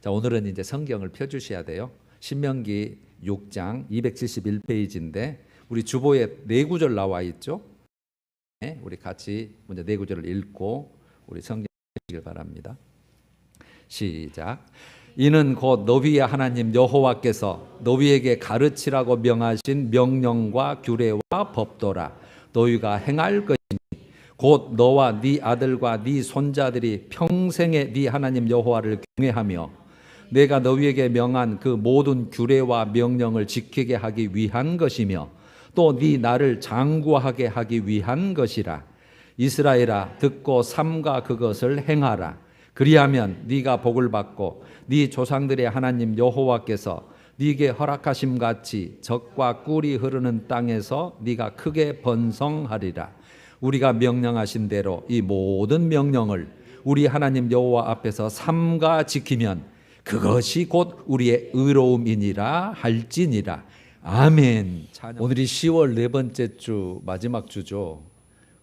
자, 오늘은 이제 성경을 펴주셔야 돼요. 신명기 6장 271페이지인데 우리 주보에 네 구절 나와 있죠. 네, 우리 같이 먼저 네 구절을 읽고 우리 성경 읽기를 바랍니다. 시작. 이는 곧 너희의 하나님 여호와께서 너희에게 가르치라고 명하신 명령과 규례와 법도라. 너희가 행할 것이니 곧 너와 네 아들과 네 손자들이 평생에 네 하나님 여호와를 경외하며 내가 너희에게 명한 그 모든 규례와 명령을 지키게 하기 위한 것이며 또 네 나를 장구하게 하기 위한 것이라. 이스라엘아, 듣고 삼가 그것을 행하라. 그리하면 네가 복을 받고 네 조상들의 하나님 여호와께서 네게 허락하심 같이 젖과 꿀이 흐르는 땅에서 네가 크게 번성하리라. 우리가 명령하신 대로 이 모든 명령을 우리 하나님 여호와 앞에서 삼가 지키면 그것이 곧 우리의 의로움이니라 할지니라. 아멘. 오늘이 10월 네 번째 주 마지막 주죠.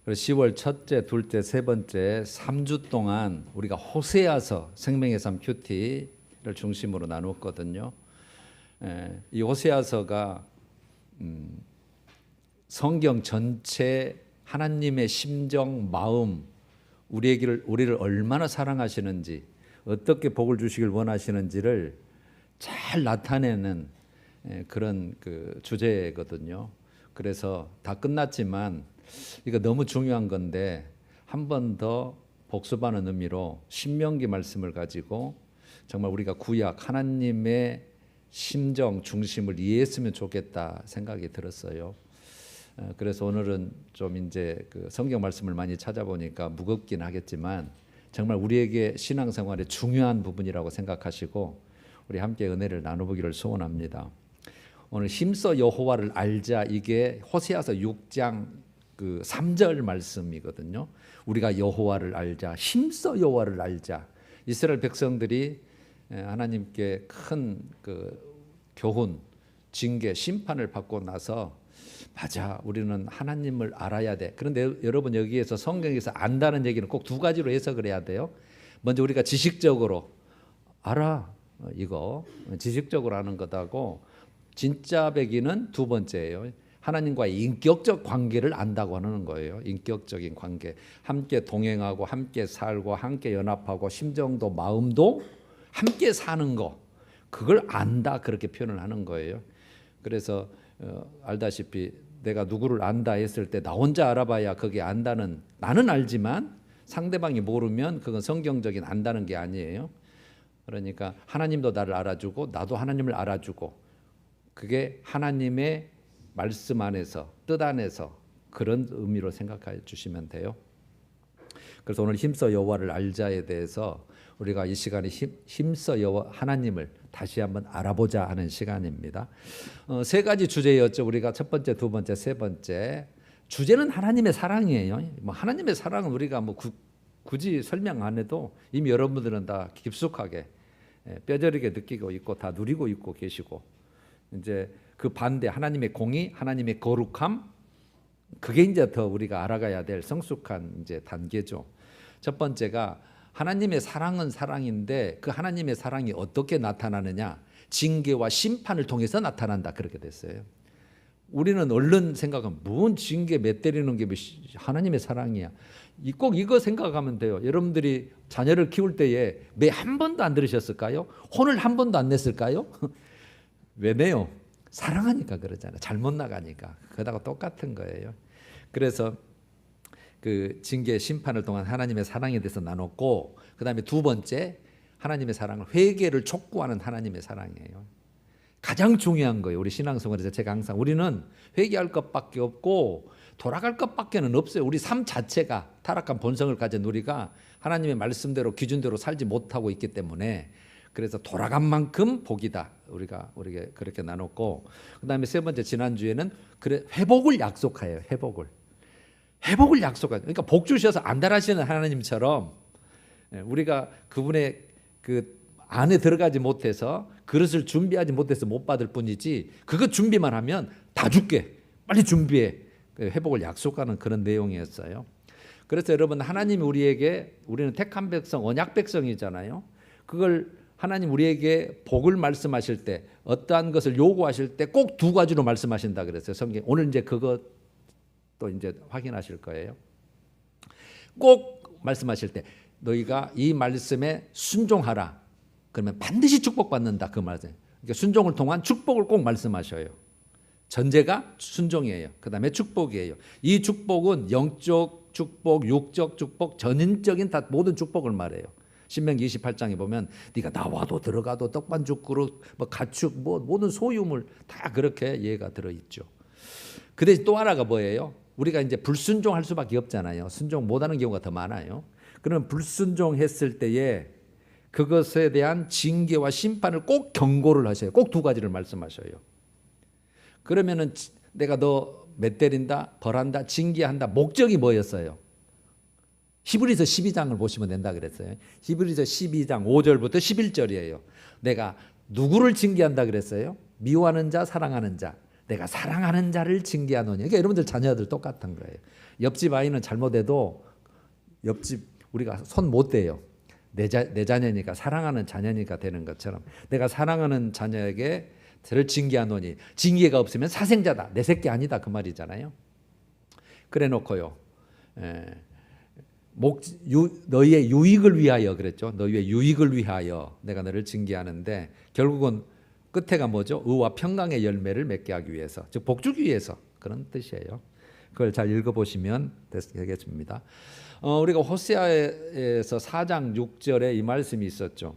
그래서 10월 첫째, 둘째, 세 번째 3주 동안 우리가 호세아서 생명의 삶 큐티를 중심으로 나눴거든요. 이 호세아서가 성경 전체 하나님의 심정, 마음, 우리를 얼마나 사랑하시는지, 어떻게 복을 주시길 원하시는지를 잘 나타내는 그런 그 주제거든요. 그래서 다 끝났지만 이거 너무 중요한 건데 한 번 더 복습하는 의미로 신명기 말씀을 가지고 정말 우리가 구약 하나님의 심정 중심을 이해했으면 좋겠다 생각이 들었어요. 그래서 오늘은 좀 이제 그 성경 말씀을 많이 찾아보니까 무겁긴 하겠지만 정말 우리에게 신앙생활에 중요한 부분이라고 생각하시고 우리 함께 은혜를 나눠보기를 소원합니다. 오늘 힘써 여호와를 알자, 이게 호세아서 6장 그 3절 말씀이거든요. 우리가 여호와를 알자, 힘써 여호와를 알자. 이스라엘 백성들이 하나님께 큰 그 교훈, 징계, 심판을 받고 나서 맞아, 우리는 하나님을 알아야 돼. 그런데 여러분, 여기에서 성경에서 안다는 얘기는 꼭 두 가지로 해석을 해야 돼요. 먼저 우리가 지식적으로 알아, 이거 지식적으로 아는 것하고 진짜 배기는 두 번째예요. 하나님과의 인격적 관계를 안다고 하는 거예요. 인격적인 관계, 함께 동행하고 함께 살고 함께 연합하고 심정도 마음도 함께 사는 거, 그걸 안다, 그렇게 표현을 하는 거예요. 그래서 알다시피 내가 누구를 안다 했을 때 나 혼자 알아봐야 그게 안다는, 나는 알지만 상대방이 모르면 그건 성경적인 안다는 게 아니에요. 그러니까 하나님도 나를 알아주고 나도 하나님을 알아주고, 그게 하나님의 말씀 안에서, 뜻 안에서 그런 의미로 생각해 주시면 돼요. 그래서 오늘 힘써 여호와를 알자에 대해서 우리가 이 시간에 힘써 여호와 하나님을 다시 한번 알아보자 하는 시간입니다. 세 가지 주제였죠. 우리가 첫 번째, 두 번째, 세 번째. 주제는 하나님의 사랑이에요. 뭐 하나님의 사랑은 우리가 뭐 굳이 설명 안 해도 이미 여러분들은 다 깊숙하게 뼈저리게 느끼고 있고 다 누리고 있고 계시고, 이제 그 반대 하나님의 공의, 하나님의 거룩함, 그게 이제 더 우리가 알아가야 될 성숙한 이제 단계죠. 첫 번째가 하나님의 사랑은 사랑인데 그 하나님의 사랑이 어떻게 나타나느냐, 징계와 심판을 통해서 나타난다, 그렇게 됐어요. 우리는 얼른 생각하면 뭔 징계 몇 때리는 게 하나님의 사랑이야, 꼭 이거 생각하면 돼요. 여러분들이 자녀를 키울 때에 매 한 번도 안 들으셨을까요? 혼을 한 번도 안 냈을까요? 왜 내요? 사랑하니까 그러잖아요. 잘못 나가니까. 그거하고 똑같은 거예요. 그래서 그 징계 심판을 통한 하나님의 사랑에 대해서 나눴고, 그 다음에 두 번째, 하나님의 사랑을, 회개를 촉구하는 하나님의 사랑이에요. 가장 중요한 거예요. 우리 신앙생활에서 제가 항상, 우리는 회개할 것밖에 없고 돌아갈 것밖에는 없어요. 우리 삶 자체가 타락한 본성을 가진 우리가 하나님의 말씀대로 기준대로 살지 못하고 있기 때문에, 그래서 돌아간 만큼 복이다, 우리가 그렇게 나눴고, 그 다음에 세 번째, 지난주에는 그래 회복을 약속해요. 회복을 약속해요. 그러니까 복 주셔서 안달하시는 하나님처럼 우리가 그분의 그 안에 들어가지 못해서, 그릇을 준비하지 못해서 못 받을 뿐이지, 그거 준비만 하면 다 줄게, 빨리 준비해, 회복을 약속하는 그런 내용이었어요. 그래서 여러분, 하나님이 우리에게, 우리는 택한 백성, 언약 백성이잖아요. 그걸 하나님 우리에게 복을 말씀하실 때 어떠한 것을 요구하실 때 꼭 두 가지로 말씀하신다 그랬어요. 성경. 오늘 이제 그것도 이제 확인하실 거예요. 꼭 말씀하실 때 너희가 이 말씀에 순종하라. 그러면 반드시 축복받는다 그 말이에요. 그러니까 순종을 통한 축복을 꼭 말씀하셔요. 전제가 순종이에요. 그 다음에 축복이에요. 이 축복은 영적 축복, 육적 축복, 전인적인 다 모든 축복을 말해요. 신명기 28장에 보면 네가 나와도 들어가도 떡반죽 그릇, 뭐 가축, 뭐 모든 소유물 다 그렇게 예가 들어있죠. 그 대신 또 하나가 뭐예요? 우리가 이제 불순종할 수밖에 없잖아요. 순종 못하는 경우가 더 많아요. 그러면 불순종했을 때에 그것에 대한 징계와 심판을 꼭 경고를 하셔요. 꼭 두 가지를 말씀하셔요. 그러면은 내가 너 몇 때린다, 벌한다, 징계한다. 목적이 뭐였어요? 히브리서 12장을 보시면 된다 그랬어요. 히브리서 12장 5절부터 11절이에요. 내가 누구를 징계한다 그랬어요? 미워하는 자, 사랑하는 자. 내가 사랑하는 자를 징계하노니. 그러니까 여러분들 자녀들 똑같은 거예요. 옆집 아이는 잘못해도 옆집 우리가 손 못 대요. 내 자녀니까, 사랑하는 자녀니까 되는 것처럼 내가 사랑하는 자녀에게 저를 징계하노니 징계가 없으면 사생자다. 내 새끼 아니다 그 말이잖아요. 그래 놓고요. 너희의 유익을 위하여 그랬죠. 너희의 유익을 위하여 내가 너를 징계하는데 결국은 끝에가 뭐죠? 의와 평강의 열매를 맺게 하기 위해서, 즉 복주기 위해서 그런 뜻이에요. 그걸 잘 읽어보시면 되겠습니다. 우리가 호세아에서 4장 6절에 이 말씀이 있었죠.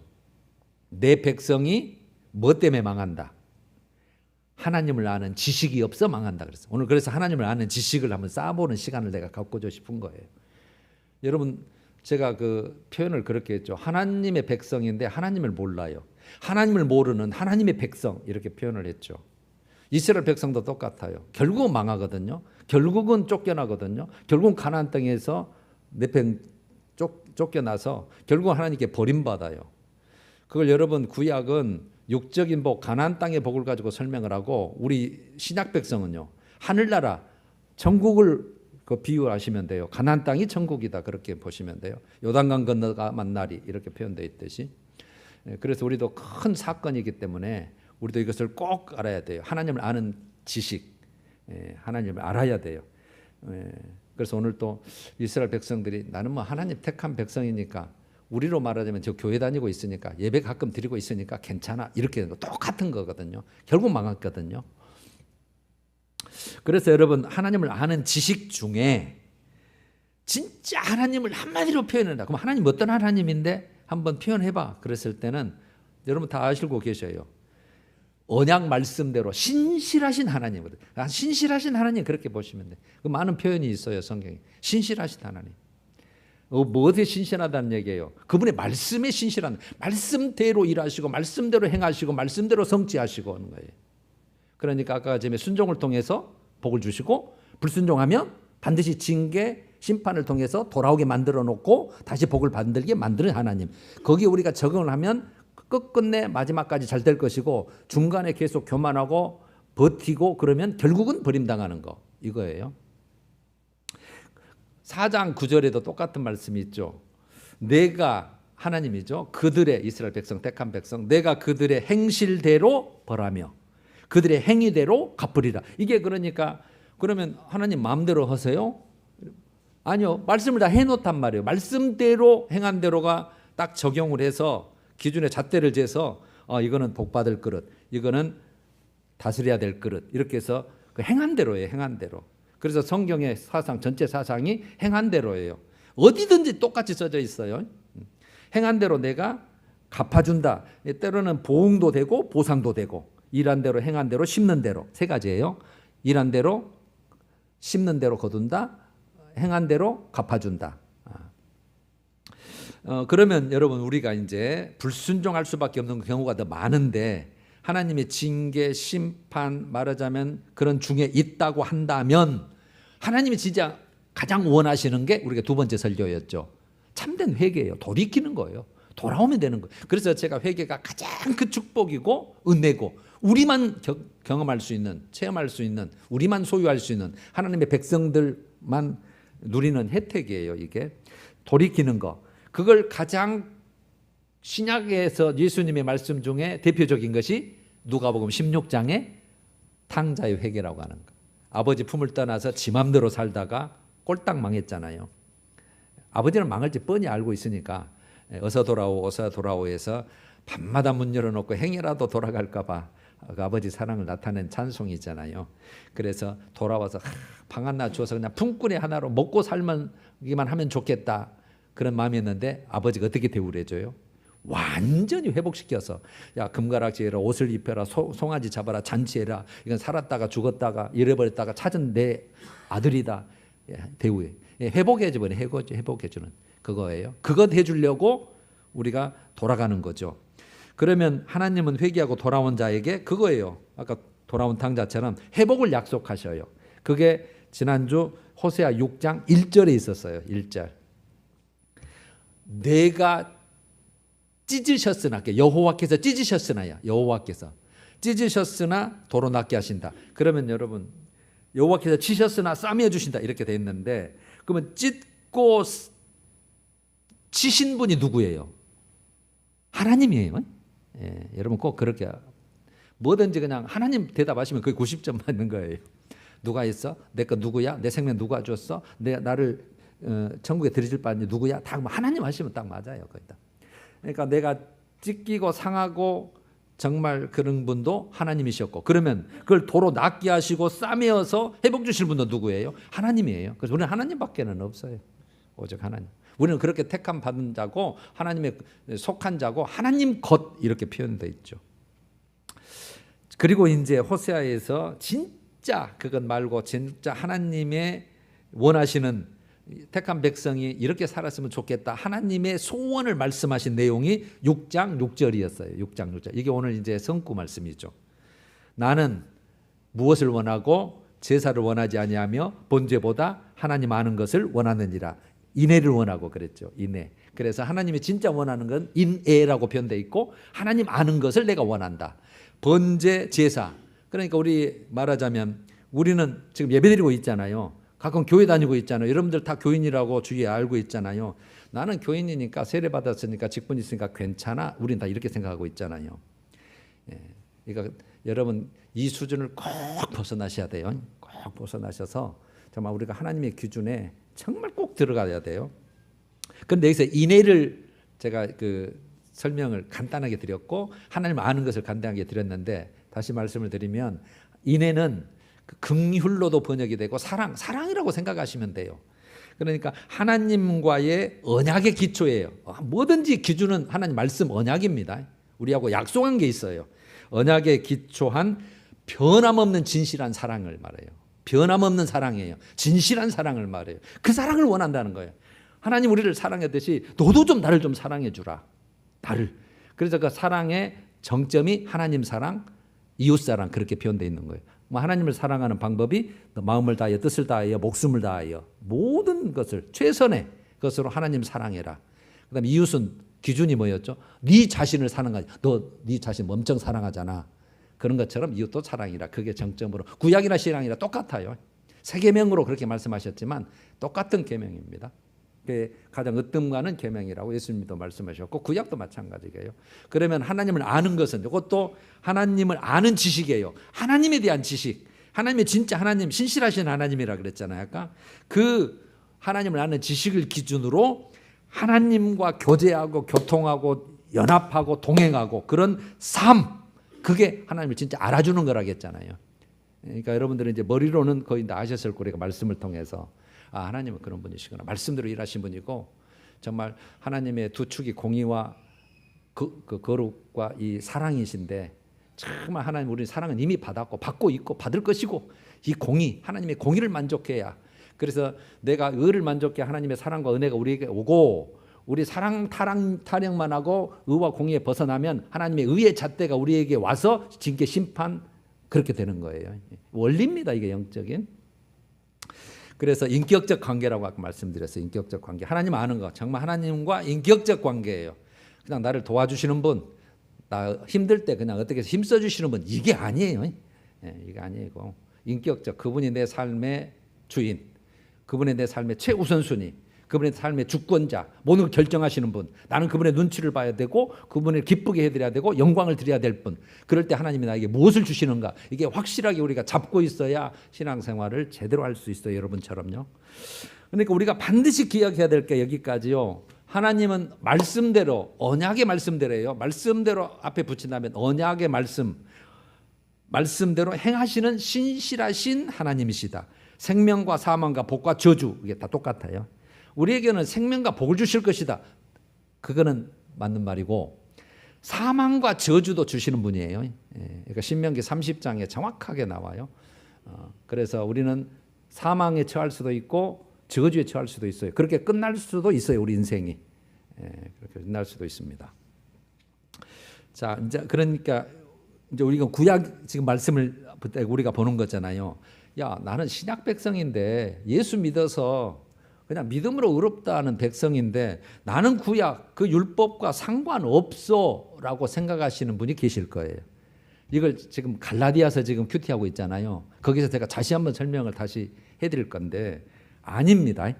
내 백성이 뭐 때문에 망한다? 하나님을 아는 지식이 없어 망한다 그랬어요. 오늘 그래서 하나님을 아는 지식을 한번 쌓아보는 시간을 내가 갖고자 싶은 거예요. 여러분 제가 그 표현을 그렇게 했죠. 하나님의 백성인데 하나님을 몰라요. 하나님을 모르는 하나님의 백성 이렇게 표현을 했죠. 이스라엘 백성도 똑같아요. 결국은 망하거든요. 결국은 쫓겨나거든요. 결국은 가나안 땅에서 내편 쫓겨나서 결국은 하나님께 버림받아요. 그걸 여러분 구약은 육적인 복, 가나안 땅의 복을 가지고 설명을 하고 우리 신약 백성은요. 하늘나라, 천국을 그 비유하시면 돼요. 가나안 땅이 천국이다 그렇게 보시면 돼요. 요단강 건너가 만나리 이렇게 표현되어 있듯이. 그래서 우리도 큰 사건이기 때문에 우리도 이것을 꼭 알아야 돼요. 하나님을 아는 지식, 하나님을 알아야 돼요. 그래서 오늘 또 이스라엘 백성들이 나는 뭐 하나님 택한 백성이니까 우리로 말하자면 저 교회 다니고 있으니까 예배 가끔 드리고 있으니까 괜찮아 이렇게 하는 거 똑같은 거거든요. 결국 망했거든요. 그래서 여러분 하나님을 아는 지식 중에 진짜 하나님을 한마디로 표현한다. 그럼 하나님 어떤 하나님인데 한번 표현해봐. 그랬을 때는 여러분 다 아시고 계셔요. 언약 말씀대로 신실하신 하나님이거든요. 신실하신 하나님 그렇게 보시면 돼요. 그 많은 표현이 있어요 성경에. 신실하신 하나님. 뭐 어떻게 신실하다는 얘기예요? 그분의 말씀에 신실한, 말씀대로 일하시고 말씀대로 행하시고 말씀대로 성취하시고 하는 거예요. 그러니까 아까 전에 순종을 통해서 복을 주시고 불순종하면 반드시 징계, 심판을 통해서 돌아오게 만들어 놓고 다시 복을 받게 만드는 하나님. 거기에 우리가 적응을 하면 끝끝내 마지막까지 잘 될 것이고 중간에 계속 교만하고 버티고 그러면 결국은 버림당하는 거 이거예요. 4장 9절에도 똑같은 말씀이 있죠. 내가 하나님이죠. 그들의 이스라엘 백성 택한 백성 내가 그들의 행실대로 벌하며 그들의 행위대로 갚으리라. 이게 그러니까 그러면 하나님 마음대로 하세요? 아니요. 말씀을 다 해놓단 말이에요. 말씀대로 행한 대로가 딱 적용을 해서 기준에 잣대를 재서 이거는 복받을 그릇, 이거는 다스려야 될 그릇 이렇게 해서 그 행한 대로예요. 행한 대로. 그래서 성경의 사상 전체 사상이 행한 대로예요. 어디든지 똑같이 써져 있어요. 행한 대로 내가 갚아준다. 때로는 보응도 되고 보상도 되고 일한 대로 행한 대로 심는 대로 세 가지예요. 일한 대로 심는 대로 거둔다. 행한 대로 갚아준다. 그러면 여러분 우리가 이제 불순종할 수밖에 없는 경우가 더 많은데 하나님의 징계, 심판 말하자면 그런 중에 있다고 한다면 하나님이 진짜 가장 원하시는 게 우리가 두 번째 설교였죠. 참된 회개예요. 돌이키는 거예요. 돌아오면 되는 거예요. 그래서 제가 회개가 가장 그 축복이고 은혜고 우리만 경험할 수 있는, 체험할 수 있는, 우리만 소유할 수 있는 하나님의 백성들만 누리는 혜택이에요. 이게 돌이키는 거. 그걸 가장 신약에서 예수님의 말씀 중에 대표적인 것이 누가복음 16장의 탕자의 회개라고 하는 거. 아버지 품을 떠나서 지 맘대로 살다가 꼴딱 망했잖아요. 아버지는 망할지 뻔히 알고 있으니까 어서 돌아오 어서 돌아오 해서 밤마다 문 열어놓고 행여라도 돌아갈까 봐 그 아버지 사랑을 나타낸 찬송이잖아요. 그래서 돌아와서 방 하나 주어서 그냥 품꾼이 하나로 먹고 살기만 하면 좋겠다 그런 마음이었는데 아버지가 어떻게 대우를 해줘요? 완전히 회복시켜서 야 금가락지 해라 옷을 입혀라 송아지 잡아라 잔치해라 이건 살았다가 죽었다가 잃어버렸다가 찾은 내 아들이다. 대우해 회복해주는 회복해주는 그거예요. 그것 해주려고 우리가 돌아가는 거죠. 그러면 하나님은 회개하고 돌아온 자에게 그거예요. 아까 돌아온 탕자처럼 회복을 약속하셔요. 그게 지난주 호세아 6장 1절에 있었어요. 1절 내가 찢으셨으나 여호와께서 찢으셨으나야 여호와께서 찢으셨으나 도로 낫게 하신다. 그러면 여러분 여호와께서 치셨으나 싸매어 주신다 이렇게 돼 있는데 그러면 찢고 치신 분이 누구예요? 하나님이에요. 예, 여러분 꼭 그렇게 뭐든지 그냥 하나님 대답하시면 그게 90점 맞는 거예요. 누가 했어? 내 거 누구야? 내 생명 누가 줬어? 나를 천국에 들이실 바니 누구야? 다 하나님 하시면 딱 맞아요. 거의 다. 그러니까 내가 찢기고 상하고 정말 그런 분도 하나님이셨고 그러면 그걸 도로 낫게 하시고 싸매어서 회복 주실 분도 누구예요? 하나님이에요. 그래서 우리는 하나님밖에는 없어요. 오직 하나님. 우리는 그렇게 택함 받은 자고 하나님의 속한 자고 하나님 것 이렇게 표현되어 있죠. 그리고 이제 호세아에서 진짜 그것 말고 진짜 하나님의 원하시는 택한 백성이 이렇게 살았으면 좋겠다. 하나님의 소원을 말씀하신 내용이 6장 6절이었어요. 6장 6절. 이게 오늘 이제 성구 말씀이죠. 나는 무엇을 원하고 제사를 원하지 아니하며 번제보다 하나님 아는 것을 원하느니라. 인애를 원하고 그랬죠. 인애. 그래서 하나님이 진짜 원하는 건 인애라고 표현되어 있고 하나님 아는 것을 내가 원한다. 번제, 제사. 그러니까 우리 말하자면 우리는 지금 예배드리고 있잖아요. 가끔 교회 다니고 있잖아요. 여러분들 다 교인이라고 주위에 알고 있잖아요. 나는 교인이니까 세례 받았으니까 직분 있으니까 괜찮아. 우리는 다 이렇게 생각하고 있잖아요. 예. 그러니까 여러분 이 수준을 꼭 벗어나셔야 돼요. 꼭 벗어나셔서 정말 우리가 하나님의 기준에 정말 꼭 들어가야 돼요. 그런데 여기서 인애를 제가 그 설명을 간단하게 드렸고 하나님 아는 것을 간단하게 드렸는데 다시 말씀을 드리면 인애는 그 긍휼로도 번역이 되고 사랑이라고 생각하시면 돼요. 그러니까 하나님과의 언약의 기초예요. 뭐든지 기준은 하나님 말씀 언약입니다. 우리하고 약속한 게 있어요. 언약에 기초한 변함없는 진실한 사랑을 말해요. 변함없는 사랑이에요. 진실한 사랑을 말해요. 그 사랑을 원한다는 거예요. 하나님 우리를 사랑했듯이 너도 좀 나를 좀 사랑해 주라. 나를. 그래서 그 사랑의 정점이 하나님 사랑, 이웃 사랑 그렇게 표현되어 있는 거예요. 하나님을 사랑하는 방법이 마음을 다하여 뜻을 다하여 목숨을 다하여 모든 것을 최선의 것으로 하나님 사랑해라. 그다음에 이웃은 기준이 뭐였죠? 네 자신을 사랑하지. 너 네 자신 엄청 사랑하잖아. 그런 것처럼 이웃도 사랑이라. 그게 정점으로. 구약이나 신약이나 똑같아요. 세 계명으로 그렇게 말씀하셨지만 똑같은 계명입니다. 그게 가장 으뜸가는 계명이라고 예수님도 말씀하셨고 구약도 마찬가지예요. 그러면 하나님을 아는 것은 이것도 하나님을 아는 지식이에요. 하나님에 대한 지식. 하나님의 진짜 하나님 신실하신 하나님이라 그랬잖아요. 아까 그 하나님을 아는 지식을 기준으로 하나님과 교제하고 교통하고 연합하고 동행하고 그런 삶. 그게 하나님을 진짜 알아주는 거라고 했잖아요. 그러니까 여러분들은 이제 머리로는 거의 다 아셨을 거예요. 말씀을 통해서. 아, 하나님은 그런 분이시구나. 말씀대로 일하신 분이고 정말 하나님의 두 축이 공의와 그 거룩과 이 사랑이신데 정말 하나님 우리 사랑은 이미 받았고 받고 있고 받을 것이고 이 공의 하나님의 공의를 만족해야 그래서 내가 의를 만족해 하나님의 사랑과 은혜가 우리에게 오고 우리 사랑 타령만 하고 의와 공의에 벗어나면 하나님의 의의 잣대가 우리에게 와서 징계 심판 그렇게 되는 거예요. 원리입니다. 이게 영적인. 그래서 인격적 관계라고 아까 말씀드렸어요. 인격적 관계. 하나님 아는 거. 정말 하나님과 인격적 관계예요. 그냥 나를 도와주시는 분, 나 힘들 때 그냥 어떻게 힘써 주시는 분 이게 아니에요. 이게 아니고 인격적 그분이 내 삶의 주인, 그분이 내 삶의 최우선순위. 그분의 삶의 주권자, 모든 걸 결정하시는 분, 나는 그분의 눈치를 봐야 되고 그분을 기쁘게 해드려야 되고 영광을 드려야 될 분. 그럴 때 하나님이 나에게 무엇을 주시는가, 이게 확실하게 우리가 잡고 있어야 신앙생활을 제대로 할 수 있어요. 여러분처럼요. 그러니까 우리가 반드시 기억해야 될 게 여기까지요. 하나님은 말씀대로, 언약의 말씀대로예요. 말씀대로 앞에 붙인다면 언약의 말씀대로 행하시는 신실하신 하나님이시다. 생명과 사망과 복과 저주, 이게 다 똑같아요. 우리에게는 생명과 복을 주실 것이다. 그거는 맞는 말이고, 사망과 저주도 주시는 분이에요. 그러니까 신명기 30장에 정확하게 나와요. 그래서 우리는 사망에 처할 수도 있고 저주에 처할 수도 있어요. 그렇게 끝날 수도 있어요. 우리 인생이 그렇게 끝날 수도 있습니다. 자, 이제 그러니까 이제 우리가 구약 지금 말씀을 우리가 보는 거잖아요. 야, 나는 신약 백성인데 예수 믿어서 그냥 믿음으로 의롭다는 백성인데 나는 구약 그 율법과 상관없어라고 생각하시는 분이 계실 거예요. 이걸 지금 갈라디아서 지금 큐티하고 있잖아요. 거기서 제가 다시 한번 설명을 다시 해드릴 건데 아닙니다.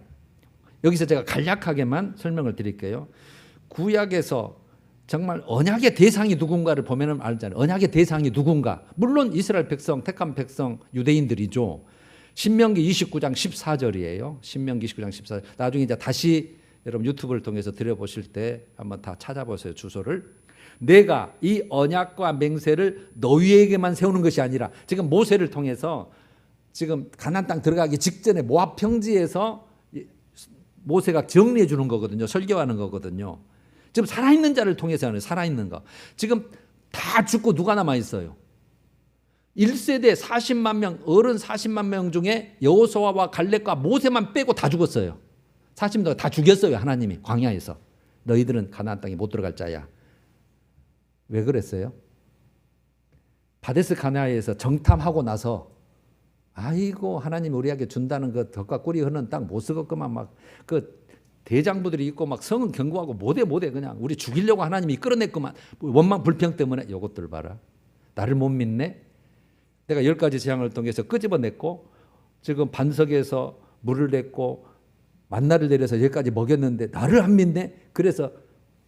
여기서 제가 간략하게만 설명을 드릴게요. 구약에서 정말 언약의 대상이 누군가를 보면 알잖아요. 언약의 대상이 누군가. 물론 이스라엘 백성, 택한 백성, 유대인들이죠. 신명기 29장 14절이에요. 신명기 29장 14절. 나중에 이제 다시 여러분 유튜브를 통해서 들여보실 때 한번 다 찾아보세요. 주소를. 내가 이 언약과 맹세를 너희에게만 세우는 것이 아니라, 지금 모세를 통해서 지금 가나안 땅 들어가기 직전에 모압 평지에서 모세가 정리해 주는 거거든요. 설교하는 거거든요. 지금 살아있는 자를 통해서 하는, 살아있는 거. 지금 다 죽고 누가 남아 있어요? 1세대 40만 명, 어른 40만 명 중에 여호수아와 갈렙과 모세만 빼고 다 죽었어요. 40명 다 죽였어요. 하나님이 광야에서. 너희들은 가나안 땅에 못 들어갈 자야. 왜 그랬어요? 바데스 가나에서 정탐하고 나서 아이고 하나님이 우리에게 준다는 그 덕과 꿀이 흐르는 땅 못 쓰겠구만, 막 그 대장부들이 있고 막 성은 경고하고 못해 그냥 우리 죽이려고 하나님이 끌어냈구만. 원망 불평 때문에. 이것들 봐라. 나를 못 믿네. 내가 10가지 재앙을 통해서 끄집어냈고 지금 반석에서 물을 냈고 만나를 내려서 10가지 먹였는데 나를 안 믿네. 그래서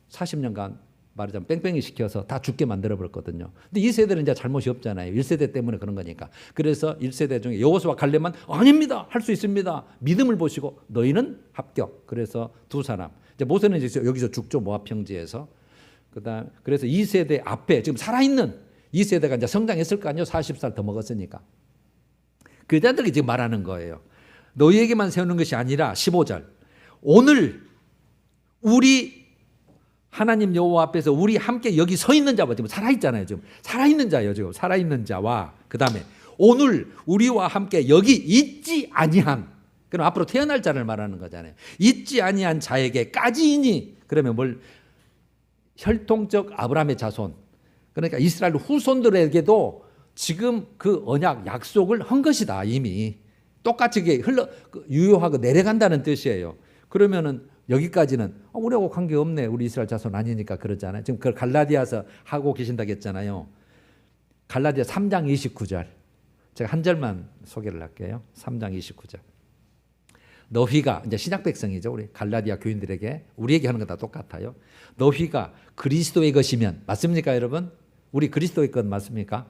40년간 말하자면 뺑뺑이 시켜서 다 죽게 만들어버렸거든요. 근데 이 세대는 이제 잘못이 없잖아요. 1세대 때문에 그런 거니까. 그래서 1세대 중에 여호수아 갈렙만 아닙니다. 할 수 있습니다. 믿음을 보시고 너희는 합격. 그래서 두 사람. 이제 모세는 이제 여기서 죽죠. 모압 평지에서. 그다음 그래서 2세대 앞에 지금 살아있는 2세대가 이제 성장했을 거 아니에요. 40살 더 먹었으니까. 그 자들이 지금 말하는 거예요. 너희에게만 세우는 것이 아니라 15절. 오늘 우리 하나님 여호와 앞에서 우리 함께 여기 서 있는 자와, 지금 살아있잖아요. 지금 살아있는 자예요. 지금 살아있는 자와 그 다음에 오늘 우리와 함께 여기 있지 아니한, 그럼 앞으로 태어날 자를 말하는 거잖아요. 있지 아니한 자에게까지이니, 그러면 뭘, 혈통적 아브라함의 자손, 그러니까 이스라엘 후손들에게도 지금 그 언약 약속을 한 것이다. 이미 똑같이 유효하고 내려간다는 뜻이에요. 그러면은 여기까지는 우리하고 관계없네. 우리 이스라엘 자손 아니니까 그러잖아요. 지금 그걸 갈라디아서 하고 계신다고 했잖아요. 갈라디아 3장 29절. 제가 한 절만 소개를 할게요. 3장 29절. 너희가, 이제 신약 백성이죠. 우리 갈라디아 교인들에게, 우리에게 하는 거 다 똑같아요. 너희가 그리스도의 것이면, 맞습니까 여러분? 우리 그리스도의 것 맞습니까?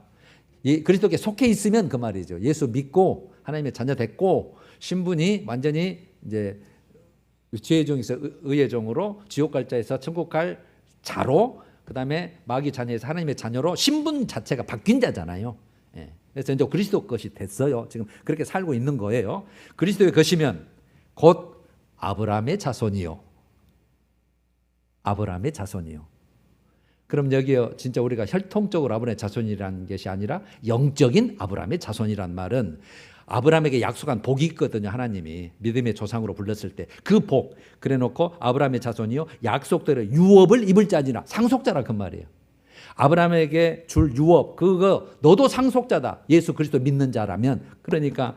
그리스도께 속해 있으면 그 말이죠. 예수 믿고 하나님의 자녀 됐고 신분이 완전히 이제 죄의 종에서 의의 종으로, 지옥 갈 자에서 천국 갈 자로, 그다음에 마귀 자녀에서 하나님의 자녀로 신분 자체가 바뀐 자잖아요. 그래서 이제 그리스도 것이 됐어요. 지금 그렇게 살고 있는 거예요. 그리스도의 것이면 곧 아브라함의 자손이요. 아브라함의 자손이요. 그럼 여기요, 진짜 우리가 혈통적으로 아브라함의 자손이라는 것이 아니라 영적인 아브라함의 자손이란 말은 아브라함에게 약속한 복이 있거든요. 하나님이 믿음의 조상으로 불렀을 때 그 복, 그래놓고 아브라함의 자손이요 약속대로 유업을 입을 자니라, 상속자라 그 말이에요. 아브라함에게 줄 유업, 그거 너도 상속자다. 예수 그리스도 믿는 자라면. 그러니까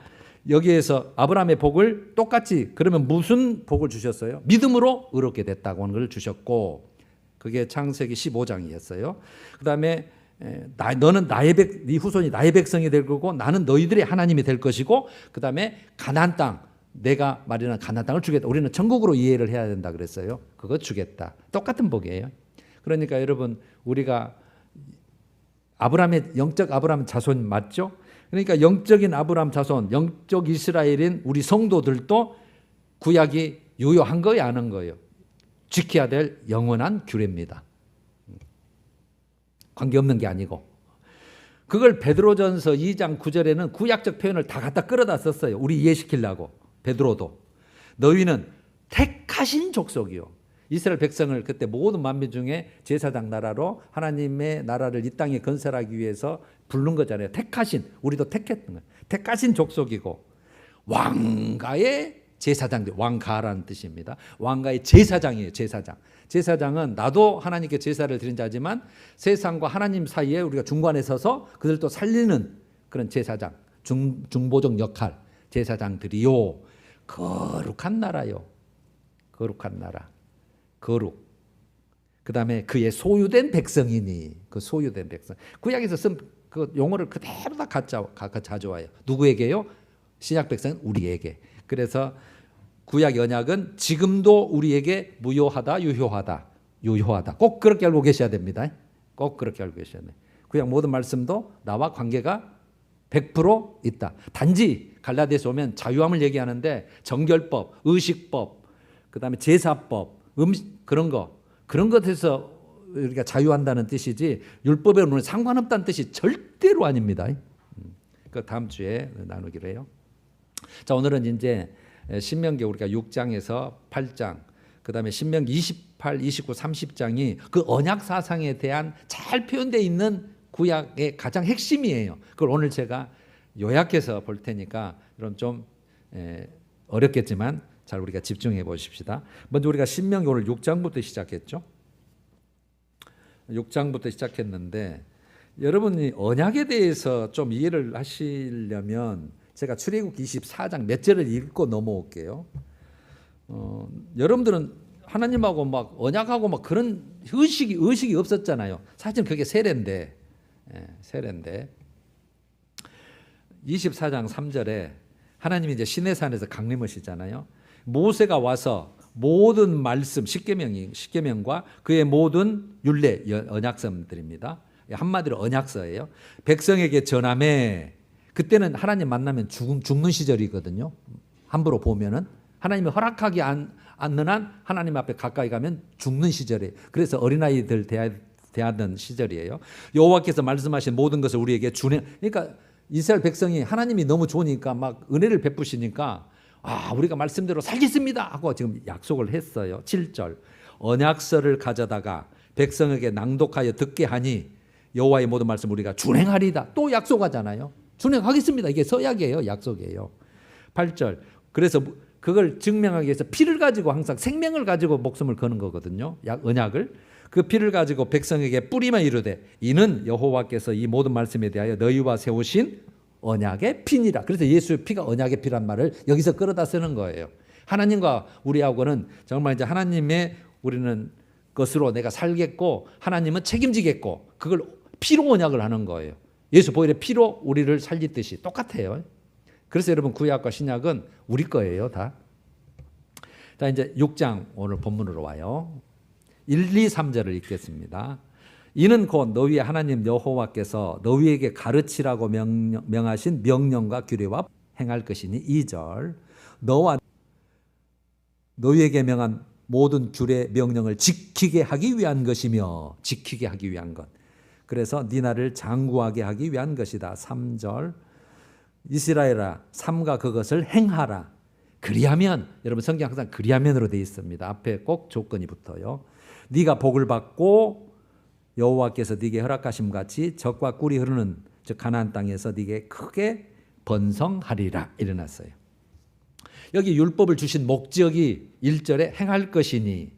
여기에서 아브라함의 복을 똑같이, 그러면 무슨 복을 주셨어요? 믿음으로 의롭게 됐다고 하는 걸 주셨고, 그게 창세기 15장이었어요. 그 다음에 너는 네 후손이 나의 백성이 될 거고 나는 너희들의 하나님이 될 것이고, 그 다음에 가나안 땅, 내가 마련한 가나안 땅을 주겠다. 우리는 천국으로 이해를 해야 된다 그랬어요. 그거 주겠다. 똑같은 복이에요. 그러니까 여러분 우리가 아브라함의 영적 아브라함 자손 맞죠? 그러니까 영적인 아브라함 자손, 영적 이스라엘인 우리 성도들도 구약이 유효한 거예요, 안 한 거예요? 지켜야 될 영원한 규례입니다. 관계없는 게 아니고. 그걸 베드로전서 2장 9절에는 구약적 표현을 다 갖다 끌어다 썼어요. 우리 이해시키려고. 베드로도. 너희는 택하신 족속이요. 이스라엘 백성을 그때 모든 만민 중에 제사장 나라로 하나님의 나라를 이 땅에 건설하기 위해서 부른 거잖아요. 택하신, 우리도 택했던 거예요. 택하신 족속이고 왕가의 제사장들, 왕가라는 뜻입니다. 왕가의 제사장이에요. 제사장. 제사장은 나도 하나님께 제사를 드린 자지만 세상과 하나님 사이에 우리가 중간에 서서 그들도 살리는 그런 제사장, 중보적 역할, 제사장들이요. 거룩한 나라요. 거룩한 나라. 거룩. 그 다음에 그의 소유된 백성이니. 그 소유된 백성. 구약에서 쓴 그 용어를 그대로 다 가져와요. 누구에게요? 신약 백성은 우리에게. 그래서 구약 언약은 지금도 우리에게 무효하다, 유효하다, 유효하다. 꼭 그렇게 알고 계셔야 됩니다. 꼭 그렇게 알고 계셔야 돼요. 구약 모든 말씀도 나와 관계가 100% 있다. 단지 갈라디아서 오면 자유함을 얘기하는데 정결법, 의식법, 그다음에 제사법, 그런 것에서 우리가 자유한다는 뜻이지 율법에는 상관없다는 뜻이 절대로 아닙니다. 그 다음 주에 나누기로 해요. 자, 오늘은 이제 신명기 우리가 6장에서 8장, 그다음에 신명기 28, 29, 30장이 그 언약 사상에 대한 잘 표현되어 있는 구약의 가장 핵심이에요. 그걸 오늘 제가 요약해서 볼 테니까 여러분 좀 어렵겠지만 잘 우리가 집중해 보십시다. 먼저 우리가 신명기 오늘 6장부터 시작했죠. 6장부터 시작했는데 여러분이 언약에 대해서 좀 이해를 하시려면 제가 출애굽기 24장 몇 절을 읽고 넘어올게요. 여러분들은 하나님하고 막 언약하고 막 그런 의식이 없었잖아요. 사실 그게 세례인데 24장 3절에 하나님이 이제 시내산에서 강림하시잖아요. 모세가 와서 모든 말씀 십계명과 그의 모든 율례 언약서들입니다. 한마디로 언약서예요. 백성에게 전함에 그때는 하나님 만나면 죽는 시절이거든요. 함부로 보면은 하나님이 허락하지 않는 한 하나님 앞에 가까이 가면 죽는 시절이에요. 그래서 어린아이들 대하던 시절이에요. 여호와께서 말씀하신 모든 것을 우리에게 주네. 그러니까 이스라엘 백성이 하나님이 너무 좋으니까 막 은혜를 베푸시니까 우리가 말씀대로 살겠습니다 하고 지금 약속을 했어요. 7절 언약서를 가져다가 백성에게 낭독하여 듣게 하니 여호와의 모든 말씀 우리가 준행하리다. 또 약속하잖아요. 준행하겠습니다. 이게 서약이에요. 약속이에요. 8절 그래서 그걸 증명하기 위해서 피를 가지고 항상 생명을 가지고 목숨을 거는 거거든요. 언약을. 그 피를 가지고 백성에게 뿌리며 이르되 이는 여호와께서 이 모든 말씀에 대하여 너희와 세우신 언약의 피니라. 그래서 예수의 피가 언약의 피란 말을 여기서 끌어다 쓰는 거예요. 하나님과 우리하고는 정말 이제 하나님의 우리는 것으로 내가 살겠고 하나님은 책임지겠고 그걸 피로 언약을 하는 거예요. 예수 보혈의 피로 우리를 살리듯이 똑같아요. 그래서 여러분 구약과 신약은 우리 거예요, 다. 자, 이제 6장 오늘 본문으로 와요. 1, 2, 3절을 읽겠습니다. 이는 곧 너희의 하나님 여호와께서 너희에게 가르치라고 명하신 명령과 규례와 행할 것이니 2절 너와 너희에게 명한 모든 규례 명령을 지키게 하기 위한 것이며 지키게 하기 위한 것. 그래서 네 나를 장구하게 하기 위한 것이다. 3절 이스라엘아 삼가 그것을 행하라. 그리하면 여러분 성경 항상 그리하면으로 되어 있습니다. 앞에 꼭 조건이 붙어요. 네가 복을 받고 여호와께서 네게 허락하심 같이 젖과 꿀이 흐르는 즉 가나안 땅에서 네게 크게 번성하리라 일어났어요. 여기 율법을 주신 목적이 1절에 행할 것이니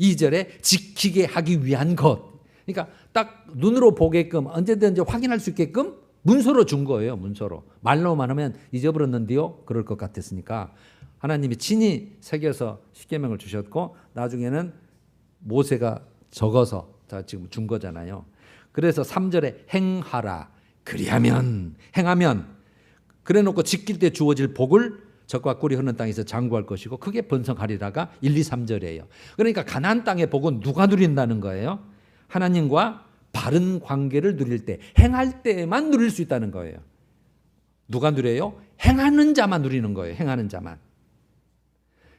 2절에 지키게 하기 위한 것. 그러니까 딱 눈으로 보게끔 언제든지 확인할 수 있게끔 문서로 준 거예요. 문서로. 말로만 하면 잊어버렸는데요. 그럴 것 같았으니까 하나님이 친히 새겨서 십계명을 주셨고 나중에는 모세가 적어서 지금 준 거잖아요. 그래서 3절에 행하라. 그리하면 행하면 그래놓고 지킬 때 주어질 복을 적과 꿀이 흐르는 땅에서 장구할 것이고 크게 번성하리라가 1, 2, 3절이에요. 그러니까 가나안 땅의 복은 누가 누린다는 거예요? 하나님과 바른 관계를 누릴 때, 행할 때만 누릴 수 있다는 거예요. 누가 누려요? 행하는 자만 누리는 거예요. 행하는 자만.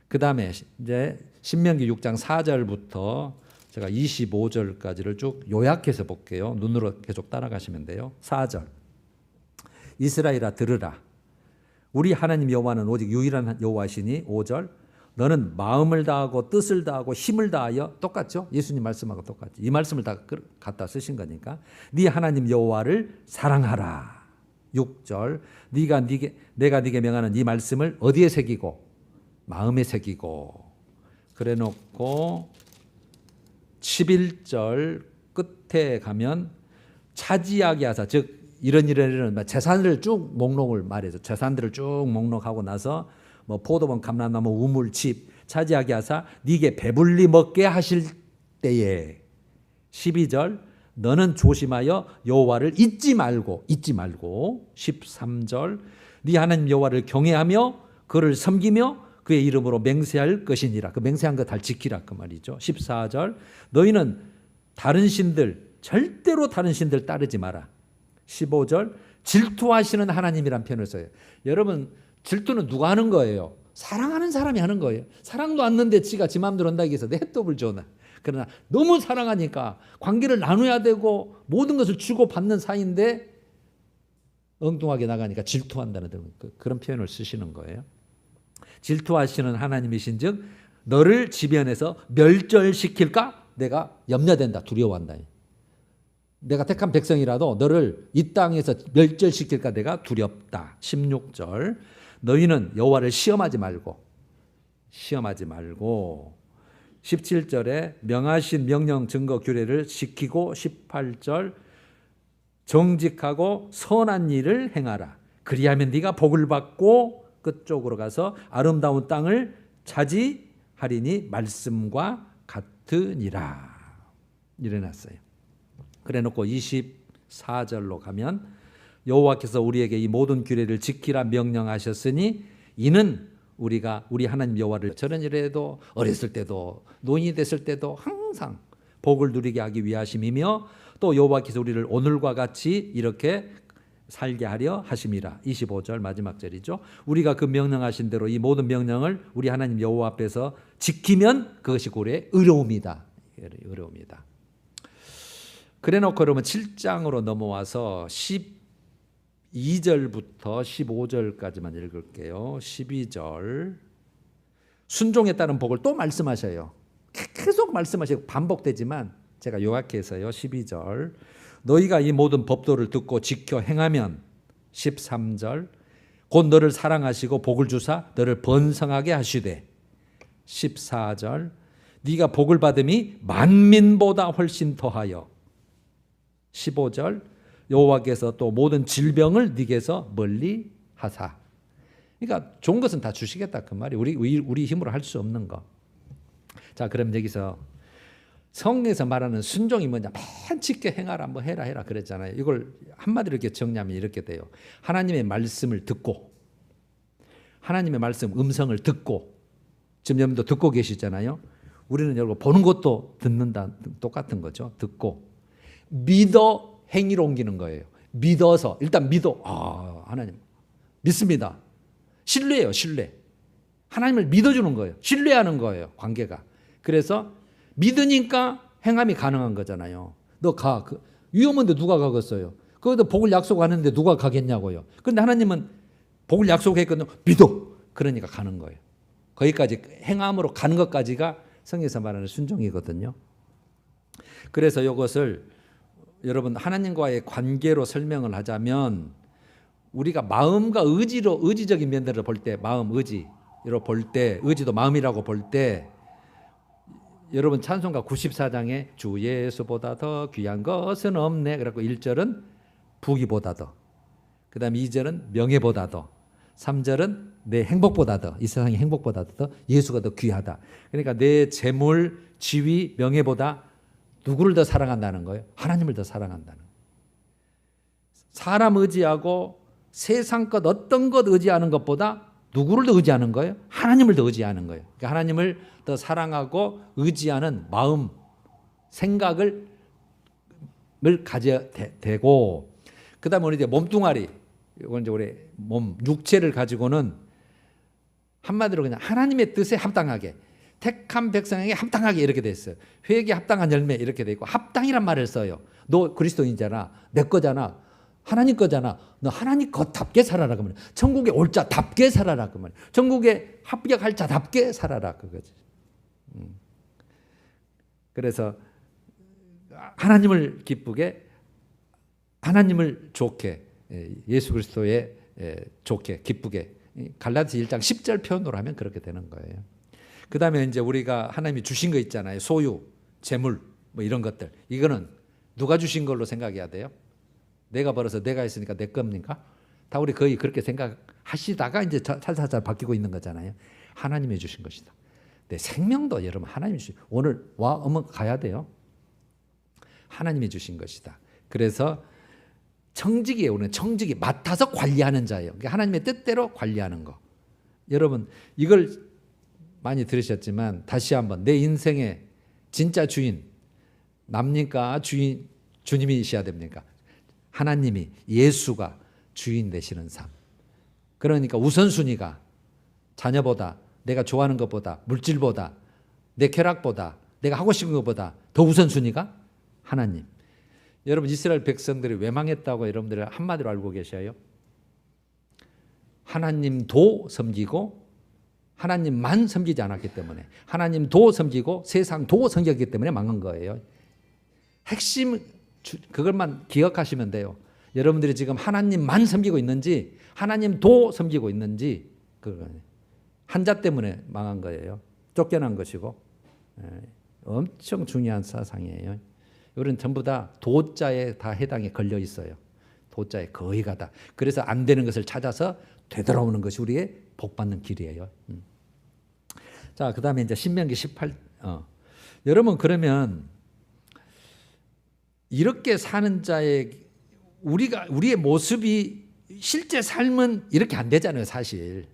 그 다음에 이제 신명기 6장 4절부터 제가 25절까지를 쭉 요약해서 볼게요. 눈으로 계속 따라가시면 돼요. 4절. 이스라엘아 들으라. 우리 하나님 여호와는 오직 유일한 여호와시니. 5절. 너는 마음을 다하고 뜻을 다하고 힘을 다하여, 똑같죠? 예수님 말씀하고 똑같죠. 이 말씀을 다 갖다 쓰신 거니까. 네 하나님 여호와를 사랑하라. 6절. 내가 네게 명하는 이 말씀을 어디에 새기고? 마음에 새기고. 그래 놓고 11절 끝에 가면 차지하게 하사, 즉 이런 재산을 쭉 목록을 말해서 재산들을 쭉 목록하고 나서 뭐 포도원, 감람나무, 우물, 집 차지하게 하사 네게 배불리 먹게 하실 때에. 12절. 너는 조심하여 여호와를 잊지 말고 13절. 네 하나님 여호와를 경외하며 그를 섬기며 그의 이름으로 맹세할 것이니라. 그 맹세한 것 다 지키라 그 말이죠. 14절. 너희는 다른 신들, 절대로 다른 신들 따르지 마라. 15절. 질투하시는 하나님이란 표현을 써요. 여러분, 질투는 누가 하는 거예요? 사랑하는 사람이 하는 거예요. 사랑도 않는데 지가 지 마음대로 한다고 해서 내 햇도을 줘나. 그러나 너무 사랑하니까 관계를 나눠야 되고 모든 것을 주고받는 사이인데 엉뚱하게 나가니까 질투한다는 그런 표현을 쓰시는 거예요. 질투하시는 하나님이신 즉 너를 지변에서 멸절시킬까 내가 염려된다, 두려워한다. 내가 택한 백성이라도 너를 이 땅에서 멸절시킬까 내가 두렵다. 16절. 너희는 여호와를 시험하지 말고 17절에 명하신 명령 증거 규례를 지키고 18절. 정직하고 선한 일을 행하라. 그리하면 네가 복을 받고 끝쪽으로 가서 아름다운 땅을 차지하리니 말씀과 같으니라. 이래놨어요. 그래놓고 24절로 가면 여호와께서 우리에게 이 모든 규례를 지키라 명령하셨으니 이는 우리가 우리 하나님 여호와를 저런 일에도 어렸을 때도 노인이 됐을 때도 항상 복을 누리게 하기 위하심이며 또 여호와께서 우리를 오늘과 같이 이렇게 살게 하려 하심이라. 25절 마지막 절이죠. 우리가 그 명령하신 대로 이 모든 명령을 우리 하나님 여호와 앞에서 지키면 그것이 고래 의로움이다. 의로움이다. 그래놓고 그러면 7장으로 넘어와서 12절부터 15절까지만 읽을게요. 12절. 순종에 따른 복을 또 말씀하셔요. 계속 말씀하시고 반복되지만 제가 요약해서요. 12절. 너희가 이 모든 법도를 듣고 지켜 행하면 13절. 곧 너를 사랑하시고 복을 주사 너를 번성하게 하시되 14절. 네가 복을 받음이 만민보다 훨씬 더하여 15절. 여호와께서 또 모든 질병을 네게서 멀리 하사. 그러니까 좋은 것은 다 주시겠다 그 말이. 우리 힘으로 할 수 없는 거. 자, 그럼 여기서 성경에서 말하는 순종이 뭐냐? 맨 짙게 행하라, 뭐 해라 그랬잖아요. 이걸 한마디로 이렇게 정리하면 이렇게 돼요. 하나님의 말씀을 듣고, 하나님의 말씀 음성을 듣고, 지금 여러분도 듣고 계시잖아요. 우리는 여러분 보는 것도 듣는다, 똑같은 거죠. 듣고 믿어 행위로 옮기는 거예요. 믿어서 일단 믿어. 하나님 믿습니다. 신뢰예요, 신뢰. 하나님을 믿어주는 거예요. 신뢰하는 거예요, 관계가. 그래서 믿으니까 행함이 가능한 거잖아요. 너 가. 위험한데 누가 가겠어요? 거기도 복을 약속하는데 누가 가겠냐고요. 그런데 하나님은 복을 약속했거든요. 믿어. 그러니까 가는 거예요. 거기까지 행함으로 가는 것까지가 성경에서 말하는 순종이거든요. 그래서 이것을 여러분 하나님과의 관계로 설명을 하자면 우리가 마음과 의지적인 면들을 볼 때, 마음 의지로 볼 때, 의지도 마음이라고 볼 때, 여러분 찬송가 94장에 주 예수보다 더 귀한 것은 없네. 그래갖고 1절은 부귀보다 더, 그 다음에 2절은 명예보다 더, 3절은 내 행복보다 더, 이 세상의 행복보다 더 예수가 더 귀하다. 그러니까 내 재물, 지위, 명예보다 누구를 더 사랑한다는 거예요? 하나님을 더 사랑한다는 거예요. 사람 의지하고 세상 것 어떤 것 의지하는 것보다 누구를 더 의지하는 거예요? 하나님을 더 의지하는 거예요. 그러니까 하나님을 더 사랑하고 의지하는 마음, 생각을 가져야 되고, 그 다음에 우리 이제 몸뚱아리, 이건 이제 우리 몸, 육체를 가지고는 한마디로 그냥 하나님의 뜻에 합당하게, 택한 백성에게 합당하게 이렇게 돼 있어요. 회개에 합당한 열매 이렇게 돼 있고, 합당이란 말을 써요. 너 그리스도인이잖아. 내 거잖아. 하나님 거잖아. 너 하나님 것답게 살아라. 그러면 천국에 올 자답게 살아라. 그러면 천국에 합격할 자답게 살아라. 그거지. 그래서 하나님을 기쁘게, 하나님을 좋게, 예수 그리스도에 좋게, 기쁘게, 갈라디아 1장 10절 표현으로 하면 그렇게 되는 거예요. 그 다음에 이제 우리가 하나님이 주신 거 있잖아요. 소유, 재물, 뭐 이런 것들. 이거는 누가 주신 걸로 생각해야 돼요? 내가 벌어서 내가 했으니까 내 겁니까? 다 우리 거의 그렇게 생각하시다가 이제 살살 바뀌고 있는 거잖아요. 하나님이 주신 것이다. 내 생명도 여러분 하나님이 주신, 오늘 가야 돼요. 하나님이 주신 것이다. 그래서 청직이에요. 우리는 청직이 맡아서 관리하는 자예요. 그러니까 하나님의 뜻대로 관리하는 거. 여러분 이걸 많이 들으셨지만 다시 한번, 내 인생의 진짜 주인 납니까? 주님이셔야 됩니까? 하나님이, 예수가 주인 되시는 삶. 그러니까 우선순위가 자녀보다, 내가 좋아하는 것보다, 물질보다, 내 쾌락보다, 내가 하고 싶은 것보다 더 우선순위가 하나님. 여러분 이스라엘 백성들이 왜 망했다고 여러분들이 한마디로 알고 계셔요? 하나님도 섬기고 하나님만 섬기지 않았기 때문에, 하나님도 섬기고 세상도 섬겼기 때문에 망한 거예요. 핵심 그것만 기억하시면 돼요. 여러분들이 지금 하나님만 섬기고 있는지 하나님도 섬기고 있는지, 한자 때문에 망한 거예요. 쫓겨난 것이고. 엄청 중요한 사상이에요. 이런 전부 다 도자에 다 해당에 걸려 있어요. 도자에 거의 가다. 그래서 안 되는 것을 찾아서 되돌아오는 것이 우리의 복받는 길이에요. 자, 그 다음에 이제 신명기 18. 여러분 그러면 이렇게 사는 자의 우리의 모습이, 실제 삶은 이렇게 안 되잖아요, 사실.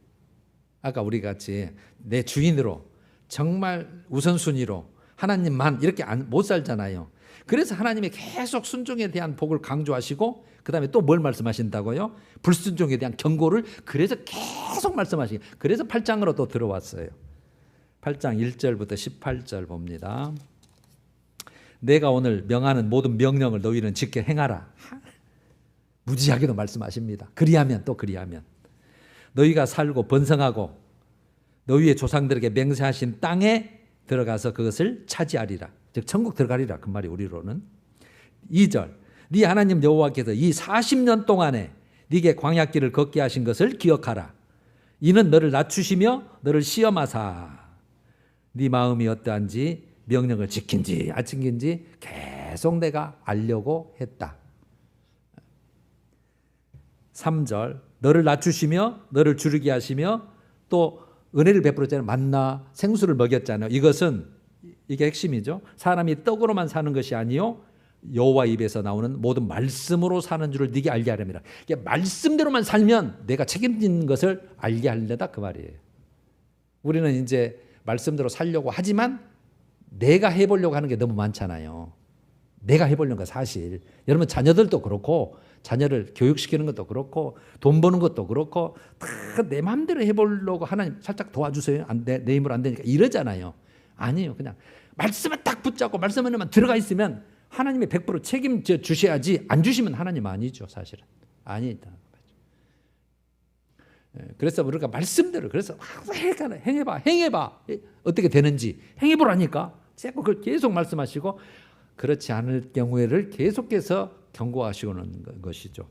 아까 우리 같이 내 주인으로 정말 우선순위로 하나님만 이렇게 못 살잖아요. 그래서 하나님이 계속 순종에 대한 복을 강조하시고, 그 다음에 또 뭘 말씀하신다고요? 불순종에 대한 경고를 그래서 계속 말씀하시고, 그래서 8장으로 또 들어왔어요. 8장 1절부터 18절 봅니다. 내가 오늘 명하는 모든 명령을 너희는 지켜 행하라. 무지하게도 말씀하십니다. 그리하면 또 그리하면 너희가 살고 번성하고 너희의 조상들에게 맹세하신 땅에 들어가서 그것을 차지하리라. 즉 천국 들어가리라. 그 말이 우리로는. 2절 네 하나님 여호와께서 이 40년 동안에 네게 광야길을 걷게 하신 것을 기억하라. 이는 너를 낮추시며 너를 시험하사 네 마음이 어떠한지 명령을 지킨지 안 지킨지 계속 내가 알려고 했다. 3절 너를 낮추시며 너를 주르게 하시며 또 은혜를 베풀었잖아요. 만나 생수를 먹였잖아요. 이게 핵심이죠. 사람이 떡으로만 사는 것이 아니요 여호와 입에서 나오는 모든 말씀으로 사는 줄을 네게 알게 하렵니다. 말씀대로만 살면 내가 책임진 것을 알게 하려다 그 말이에요. 우리는 이제 말씀대로 살려고 하지만 내가 해보려고 하는 게 너무 많잖아요. 내가 해보려는 거 사실. 여러분 자녀들도 그렇고, 자녀를 교육시키는 것도 그렇고, 돈 버는 것도 그렇고, 다 내 마음대로 해보려고 하나님 살짝 도와주세요. 내 힘으로 안 되니까 이러잖아요. 아니에요. 그냥 말씀을 딱 붙잡고 말씀에만 들어가 있으면 하나님이 100% 책임져 주셔야지, 안 주시면 하나님 아니죠. 사실은 아니다. 그래서 우리가 말씀대로, 그래서 행해봐 어떻게 되는지 행해보라니까 자꾸 그걸 계속 말씀하시고, 그렇지 않을 경우에를 계속해서 경고하시는 것이죠.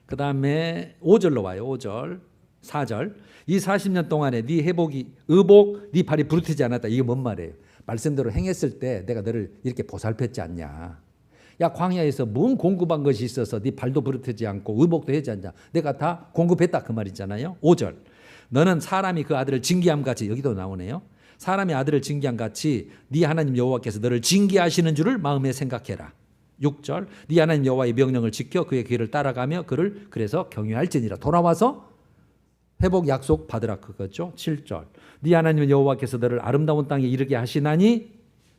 그 다음에 5절로 와요. 5절 4절 이 40년 동안에 네 의복 네 발이 부르트지 않았다. 이게 뭔 말이에요? 말씀대로 행했을 때 내가 너를 이렇게 보살폈지 않냐. 야, 광야에서 뭔 공급한 것이 있어서 네 발도 부르트지 않고 의복도 하지 않냐. 내가 다 공급했다 그 말이잖아요. 5절 너는 사람이 그 아들을 징계함 같이, 여기도 나오네요. 사람이 아들을 징계함 같이 네 하나님 여호와께서 너를 징계하시는 줄을 마음에 생각해라. 6절 네 하나님 여호와의 명령을 지켜 그의 길을 따라가며 그를 그래서 경외할지니라. 돌아와서 회복 약속 받으라 그거죠. 7절. 네 하나님 여호와께서 너를 아름다운 땅에 이르게 하시나니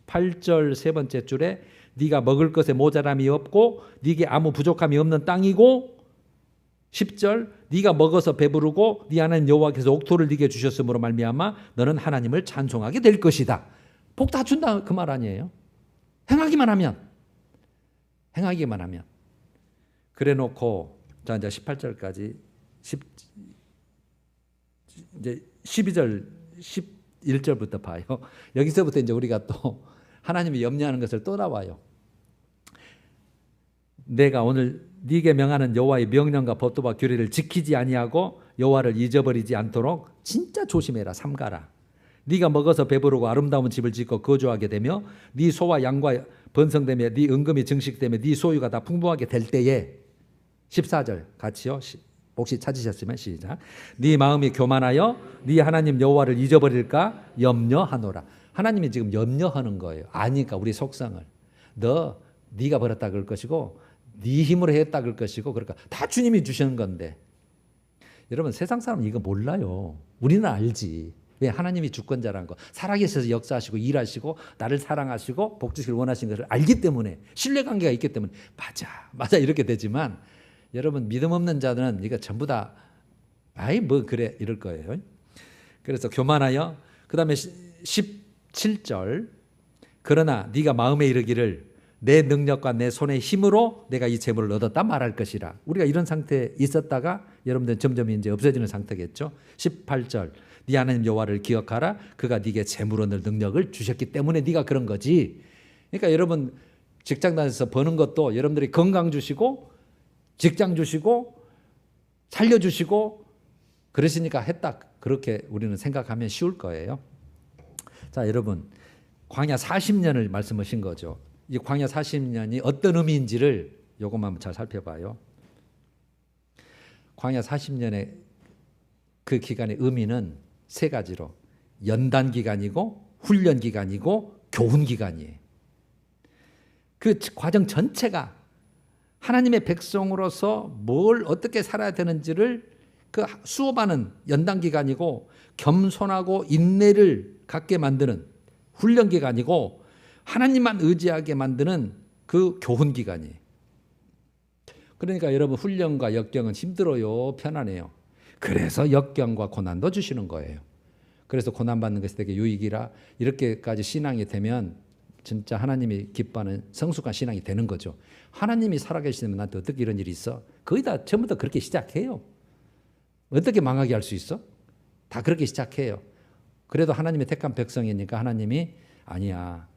8절 세 번째 줄에 네가 먹을 것에 모자람이 없고 네게 아무 부족함이 없는 땅이고 10절 네가 먹어서 배부르고 네 하나님 여호와께서 옥토를 네게 주셨으므로 말미암아 너는 하나님을 찬송하게 될 것이다. 복 다 준다 그 말 아니에요. 행하기만 하면 그래 놓고 자 이제 18절까지 이제 12절 11절부터 봐요. 여기서부터 이제 우리가 또 하나님이 염려하는 것을 또 나와요. 내가 오늘 네게 명하는 여호와의 명령과 법도와 규례를 지키지 아니하고 여호와를 잊어버리지 않도록 진짜 조심해라. 삼가라. 네가 먹어서 배부르고 아름다운 집을 짓고 거주하게 되며 네 소와 양과 번성되며 네 은금이 증식되며 네 소유가 다 풍부하게 될 때에 14절 같이요. 혹시 찾으셨으면 시작. 네 마음이 교만하여 네 하나님 여호와를 잊어버릴까 염려하노라. 하나님이 지금 염려하는 거예요. 아니까 우리 속성을. 네가 벌었다 그럴 것이고 네 힘으로 했다 그럴 것이고 그러니까 다 주님이 주시는 건데 여러분 세상 사람은 이거 몰라요. 우리는 알지. 왜 하나님이 주권자라는 거 살아계셔서 역사하시고 일하시고 나를 사랑하시고 복 주시길 원하시는 것을 알기 때문에 신뢰관계가 있기 때문에 맞아 이렇게 되지만 여러분 믿음 없는 자들은 이거 전부 다 아이 뭐 그래 이럴 거예요. 그래서 교만하여 그 다음에 17절 그러나 네가 마음에 이르기를 내 능력과 내 손의 힘으로 내가 이 재물을 얻었다 말할 것이라. 우리가 이런 상태에 있었다가 여러분들 점점 이제 없어지는 상태겠죠. 18절 네 하나님 여호와를 기억하라. 그가 네게 재물 얻을 능력을 주셨기 때문에 네가 그런 거지. 그러니까 여러분 직장 다니면서 버는 것도 여러분들이 건강 주시고 직장 주시고 살려주시고 그러시니까 했다. 그렇게 우리는 생각하면 쉬울 거예요. 자 여러분 광야 40년을 말씀하신 거죠. 이 광야 40년이 어떤 의미인지를 요것만 잘 살펴봐요. 광야 40년의 그 기간의 의미는 세 가지로 연단 기간이고 훈련 기간이고 교훈 기간이에요. 그 과정 전체가 하나님의 백성으로서 뭘 어떻게 살아야 되는지를 그 수업하는 연단 기간이고 겸손하고 인내를 갖게 만드는 훈련 기간이고 하나님만 의지하게 만드는 그 교훈 기간이에요. 그러니까 여러분 훈련과 역경은 힘들어요, 편안해요. 그래서 역경과 고난도 주시는 거예요. 그래서 고난받는 것이 되게 유익이라 이렇게까지 신앙이 되면 진짜 하나님이 기뻐하는 성숙한 신앙이 되는 거죠. 하나님이 살아계시면 나한테 어떻게 이런 일이 있어? 거의 다 전부 다 그렇게 시작해요. 어떻게 망하게 할 수 있어? 다 그렇게 시작해요. 그래도 하나님의 택한 백성이니까 하나님이 아니야.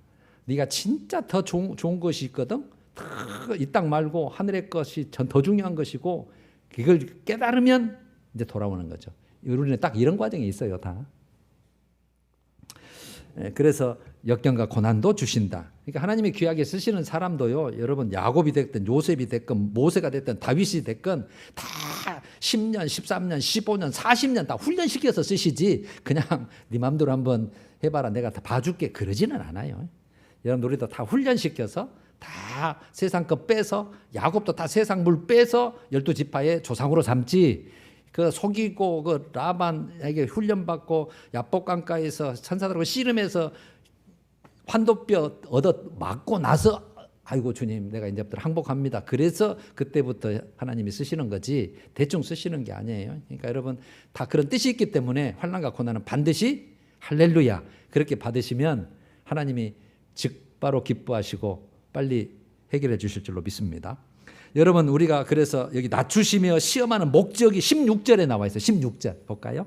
네가 진짜 더 좋은 것이 있거든. 이 땅 말고 하늘의 것이 더 중요한 것이고 그걸 깨달으면 이제 돌아오는 거죠. 우리는 딱 이런 과정이 있어요, 다. 그래서 역경과 고난도 주신다. 그러니까 하나님이 귀하게 쓰시는 사람도요. 여러분 야곱이 됐든 요셉이 됐건 모세가 됐든 다윗이 됐건 다 10년, 13년, 15년, 40년 다 훈련시켜서 쓰시지 그냥 네 맘대로 한번 해봐라 내가 다 봐줄게 그러지는 않아요. 여러분 우리도 다 훈련시켜서 다 세상 것 빼서 야곱도 다 세상 물 빼서 12지파의 조상으로 삼지 그 속이고 그 라반에게 훈련받고 야복강가에서 천사들하고 씨름해서 환도뼈 얻어 맞고 나서 아이고 주님 내가 이제부터 항복합니다. 그래서 그때부터 하나님이 쓰시는 거지 대충 쓰시는 게 아니에요. 그러니까 여러분 다 그런 뜻이 있기 때문에 환난과 고난은 반드시 할렐루야 그렇게 받으시면 하나님이 즉바로 기뻐하시고 빨리 해결해 주실 줄로 믿습니다. 여러분 우리가 그래서 여기 낮추시며 시험하는 목적이 16절에 나와 있어요. 16절 볼까요?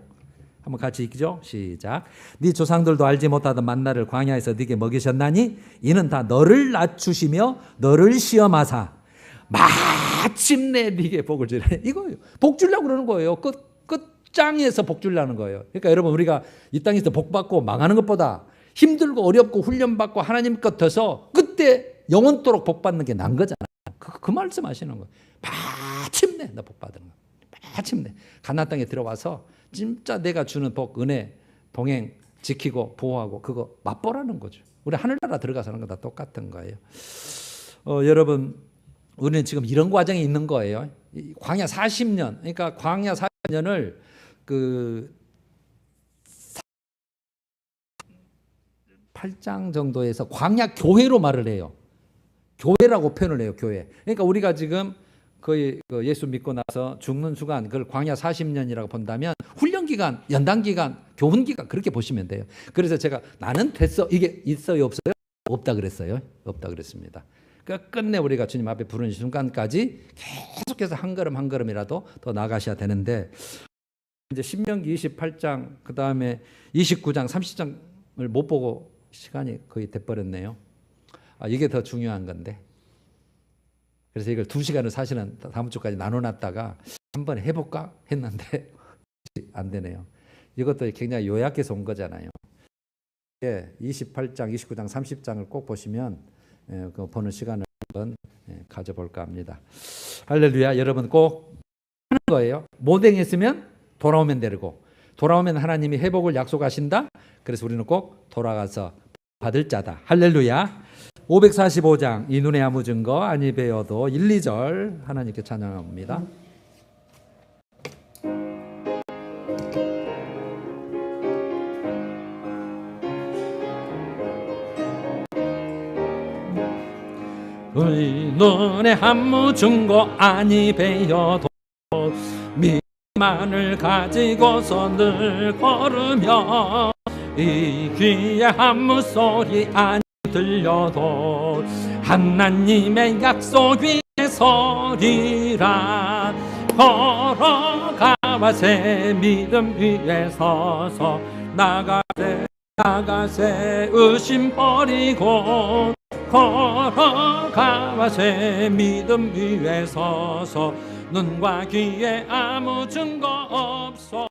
한번 같이 읽죠. 시작. 네 조상들도 알지 못하던 만나를 광야에서 네게 먹이셨나니 이는 다 너를 낮추시며 너를 시험하사 마침내 네게 복을 주리라. 이거예요. 복 주려고 그러는 거예요. 끝장에서 복 주려는 거예요. 그러니까 여러분 우리가 이 땅에서 복 받고 망하는 것보다 힘들고 어렵고 훈련받고 하나님 것 더서 그때 영원토록 복 받는 게 난 거잖아요. 그 말씀 하시는 거예요. 마침내 나 복 받은 거. 마침내 가나안 땅에 들어와서 진짜 내가 주는 복, 은혜, 동행 지키고 보호하고 그거 맛보라는 거죠. 우리 하늘나라 들어가서 하는 거 다 똑같은 거예요. 여러분 우리는 지금 이런 과정에 있는 거예요. 광야 40년 그러니까 광야 40년을 그 8장 정도에서 광야 교회로 말을 해요. 교회라고 표현을 해요. 교회. 그러니까 우리가 지금 거의 예수 믿고 나서 죽는 순간 그걸 광야 40년이라고 본다면 훈련 기간, 연단 기간, 교훈 기간 그렇게 보시면 돼요. 그래서 제가 나는 됐어. 이게 있어요, 없어요? 없다 그랬어요. 없다 그랬습니다. 그러니까 끝내 우리가 주님 앞에 부르는 순간까지 계속해서 한 걸음 한 걸음이라도 더 나가셔야 되는데 이제 신명기 28장 그다음에 29장 30장을 못 보고 시간이 거의 돼버렸네요. 이게 더 중요한 건데 그래서 이걸 2시간을 사실은 다음 주까지 나눠놨다가 한번 해볼까 했는데 안 되네요. 이것도 굉장히 요약해서 온 거잖아요. 28장, 29장, 30장을 꼭 보시면 그 보는 시간을 한번 가져볼까 합니다. 할렐루야. 여러분 꼭 하는 거예요. 못 행했으면 돌아오면 되고 돌아오면 하나님이 회복을 약속하신다. 그래서 우리는 꼭 돌아가서 받을 자다. 할렐루야. 545장 이 눈에 아무 증거 아니 베어도 1, 2절 하나님께 찬양합니다. 이 눈에 아무 증거 아니 베어도 믿음만을 가지고서 늘 걸으며 이 귀에 아무 소리 아니 들려도 하나님의 약속 위에 서리라. 걸어가와 새 믿음 위에 서서 나가세 의심 버리고 걸어가와 새 믿음 위에 서서 눈과 귀에 아무 증거 없어